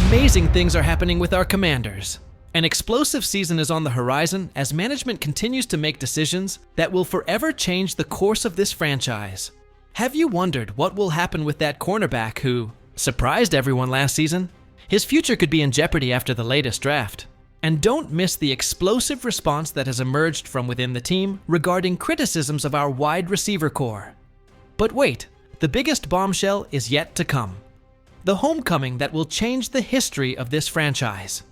Amazing things are happening with our Commanders. An explosive season is on the horizon as management continues to make decisions that will forever change the course of this franchise. Have you wondered what will happen with that cornerback who surprised everyone last season? His future could be in jeopardy after the latest draft. And don't miss the explosive response that has emerged from within the team regarding criticisms of our wide receiver core. But wait, the biggest bombshell is yet to come. The homecoming that will change the history of this franchise.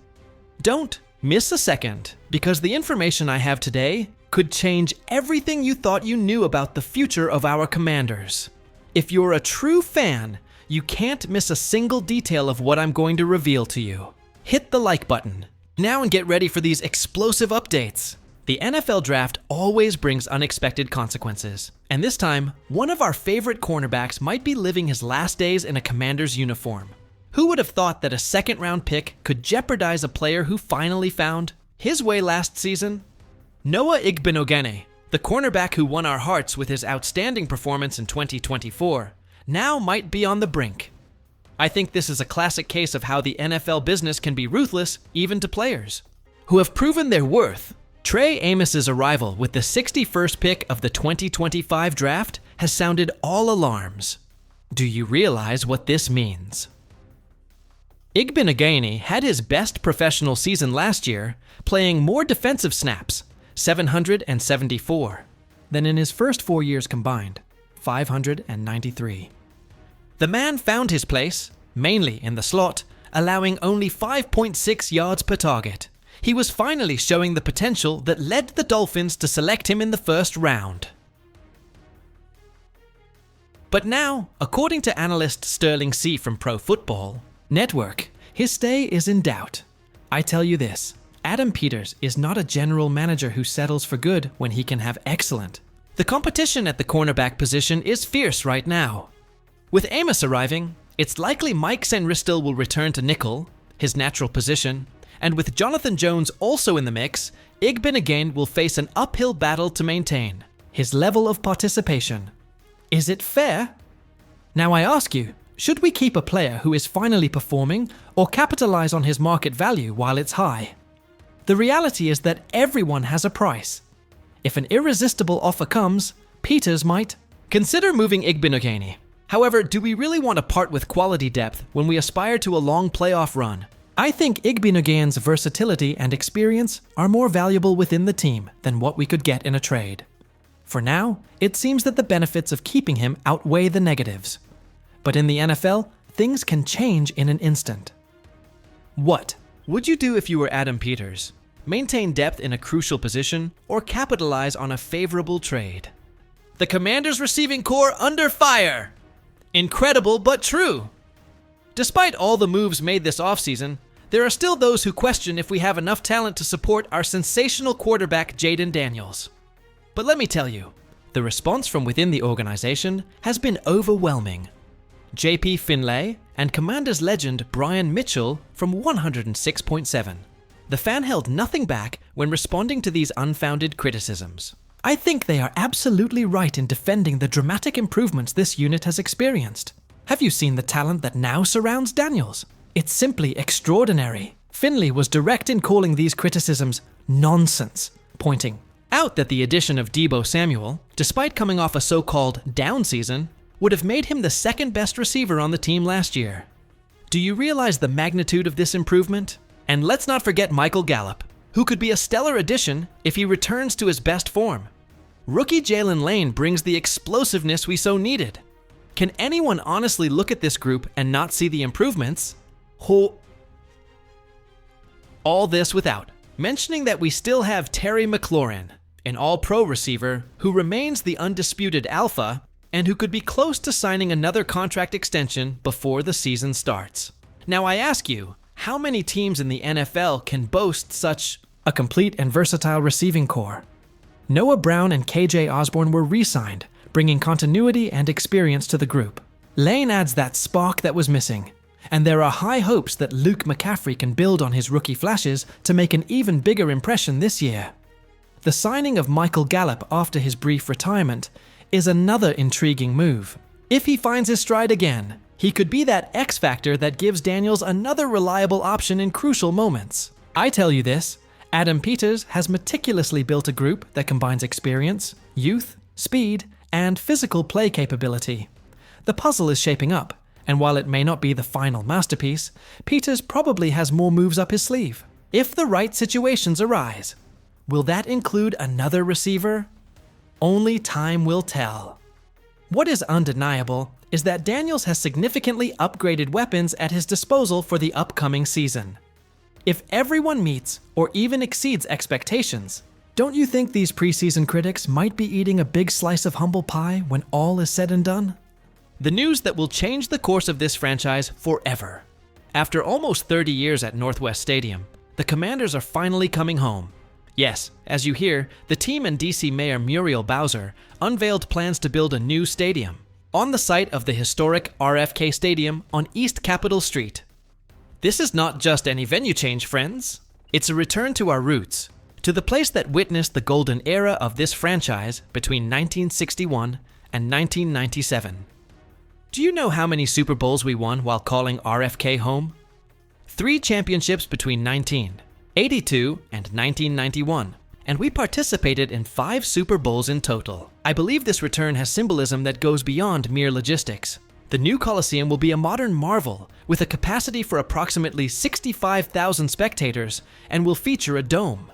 Don't miss a second, because the information I have today could change everything you thought you knew about the future of our Commanders. If you're a true fan, you can't miss a single detail of what I'm going to reveal to you. Hit the like button now and get ready for these explosive updates. The NFL draft always brings unexpected consequences, and this time, one of our favorite cornerbacks might be living his last days in a Commander's uniform. Who would have thought that a second-round pick could jeopardize a player who finally found his way last season? Noah Igbinoghene, the cornerback who won our hearts with his outstanding performance in 2024, now might be on the brink. I think this is a classic case of how the NFL business can be ruthless even to players who have proven their worth. Trey Amos's arrival with the 61st pick of the 2025 draft has sounded all alarms. Do you realize what this means? Igbinoghene had his best professional season last year, playing more defensive snaps, 774, than in his first 4 years combined, 593. The man found his place, mainly in the slot, allowing only 5.6 yards per target. He was finally showing the potential that led the Dolphins to select him in the first round. But now, according to analyst Sterling C. from Pro Football Network, his stay is in doubt. I tell you this, Adam Peters is not a general manager who settles for good when he can have excellent. The competition at the cornerback position is fierce right now. With Amos arriving, it's likely Mike Senristil will return to nickel, his natural position, and with Jonathan Jones also in the mix, Igbinoghene will face an uphill battle to maintain his level of participation. Is it fair? Now I ask you, should we keep a player who is finally performing or capitalize on his market value while it's high? The reality is that everyone has a price. If an irresistible offer comes, Peters might consider moving Igbinoghene. However, do we really want to part with quality depth when we aspire to a long playoff run? I think Igbinoghene's versatility and experience are more valuable within the team than what we could get in a trade. For now, it seems that the benefits of keeping him outweigh the negatives. But in the NFL, things can change in an instant. What would you do if you were Adam Peters? Maintain depth in a crucial position or capitalize on a favorable trade? The Commanders' receiving core under fire! Incredible but true. Despite all the moves made this offseason, there are still those who question if we have enough talent to support our sensational quarterback Jayden Daniels. But let me tell you, the response from within the organization has been overwhelming. JP Finlay and Commanders legend Brian Mitchell from 106.7. The fan held nothing back when responding to these unfounded criticisms. I think they are absolutely right in defending the dramatic improvements this unit has experienced. Have you seen the talent that now surrounds Daniels? It's simply extraordinary. Finley was direct in calling these criticisms nonsense, pointing out that the addition of Deebo Samuel, despite coming off a so-called down season, would have made him the second best receiver on the team last year. Do you realize the magnitude of this improvement? And let's not forget Michael Gallup, who could be a stellar addition if he returns to his best form. Rookie Jalen Lane brings the explosiveness we so needed. Can anyone honestly look at this group and not see the improvements? All this without mentioning that we still have Terry McLaurin, an all-pro receiver who remains the undisputed alpha and who could be close to signing another contract extension before the season starts. Now I ask you, how many teams in the NFL can boast such a complete and versatile receiving core? Noah Brown and KJ Osborne were re-signed, bringing continuity and experience to the group. Lane adds that spark that was missing, and there are high hopes that Luke McCaffrey can build on his rookie flashes to make an even bigger impression this year. The signing of Michael Gallup after his brief retirement is another intriguing move. If he finds his stride again, He could be that X factor that gives Daniels another reliable option in crucial moments. I tell you this, Adam Peters has meticulously built a group that combines experience, youth, speed, and physical play capability. The puzzle is shaping up, and while it may not be the final masterpiece, Peters probably has more moves up his sleeve. If the right situations arise, will that include another receiver? Only time will tell. What is undeniable is that Daniels has significantly upgraded weapons at his disposal for the upcoming season. If everyone meets or even exceeds expectations, don't you think these preseason critics might be eating a big slice of humble pie when all is said and done? The news that will change the course of this franchise forever. After almost 30 years at Northwest Stadium, the Commanders are finally coming home. Yes, as you hear, the team and DC Mayor Muriel Bowser unveiled plans to build a new stadium on the site of the historic RFK Stadium on East Capitol Street. This is not just any venue change, friends. It's a return to our roots, to the place that witnessed the golden era of this franchise between 1961 and 1997. Do you know how many Super Bowls we won while calling RFK home? 3 championships between 1982 and 1991, and we participated in 5 Super Bowls in total. I believe this return has symbolism that goes beyond mere logistics. The new Coliseum will be a modern marvel with a capacity for approximately 65,000 spectators and will feature a dome.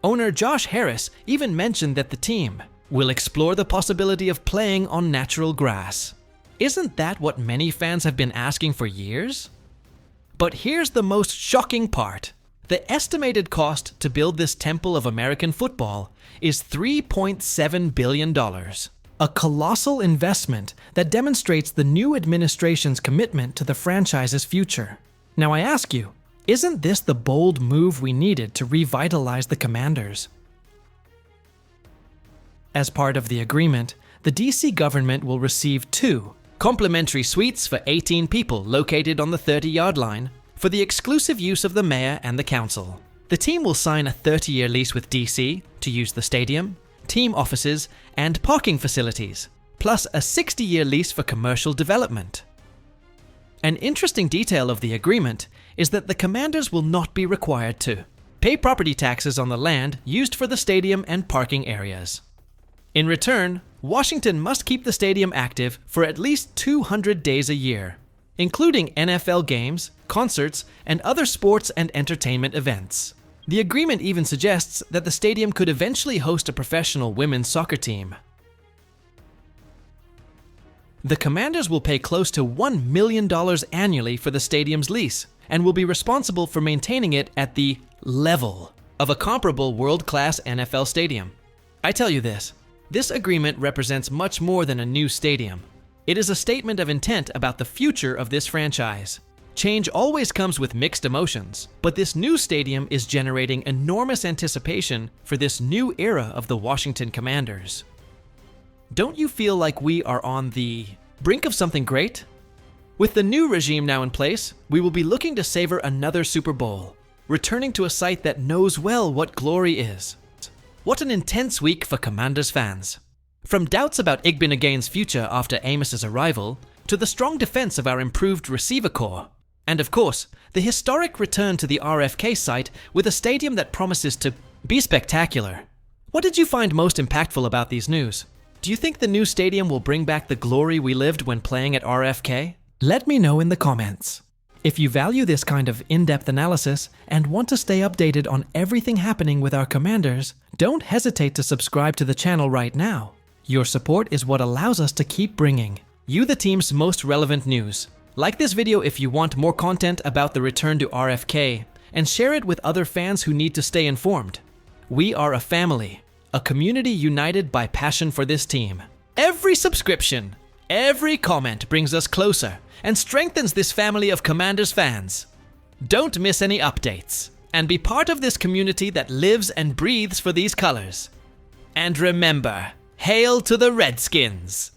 Owner Josh Harris even mentioned that the team will explore the possibility of playing on natural grass. Isn't that what many fans have been asking for years? But here's the most shocking part. The estimated cost to build this temple of American football is $3.7 billion. A colossal investment that demonstrates the new administration's commitment to the franchise's future. Now I ask you, isn't this the bold move we needed to revitalize the Commanders? As part of the agreement, the DC government will receive 2 complimentary suites for 18 people located on the 30-yard line for the exclusive use of the mayor and the council. The team will sign a 30-year lease with DC to use the stadium, team offices, and parking facilities, plus a 60-year lease for commercial development. An interesting detail of the agreement is that the Commanders will not be required to pay property taxes on the land used for the stadium and parking areas. In return, Washington must keep the stadium active for at least 200 days a year, including NFL games, concerts, and other sports and entertainment events. The agreement even suggests that the stadium could eventually host a professional women's soccer team. The Commanders will pay close to $1 million annually for the stadium's lease and will be responsible for maintaining it at the level of a comparable world-class NFL stadium. I tell you this agreement represents much more than a new stadium. It is a statement of intent about the future of this franchise. Change always comes with mixed emotions, but this new stadium is generating enormous anticipation for this new era of the Washington Commanders. Don't you feel like we are on the brink of something great? With the new regime now in place, we will be looking to savor another Super Bowl, returning to a site that knows well what glory is. What an intense week for Commanders fans. From doubts about Igbinogane's future after Amos's arrival, to the strong defense of our improved receiver core, and of course, the historic return to the RFK site with a stadium that promises to be spectacular. What did you find most impactful about these news? Do you think the new stadium will bring back the glory we lived when playing at RFK? Let me know in the comments. If you value this kind of in-depth analysis and want to stay updated on everything happening with our Commanders, don't hesitate to subscribe to the channel right now. Your support is what allows us to keep bringing you the team's most relevant news. Like this video if you want more content about the return to RFK, and share it with other fans who need to stay informed. We are a family, a community united by passion for this team. Every subscription, every comment brings us closer and strengthens this family of Commanders fans. Don't miss any updates, and be part of this community that lives and breathes for these colors. And remember, hail to the Redskins!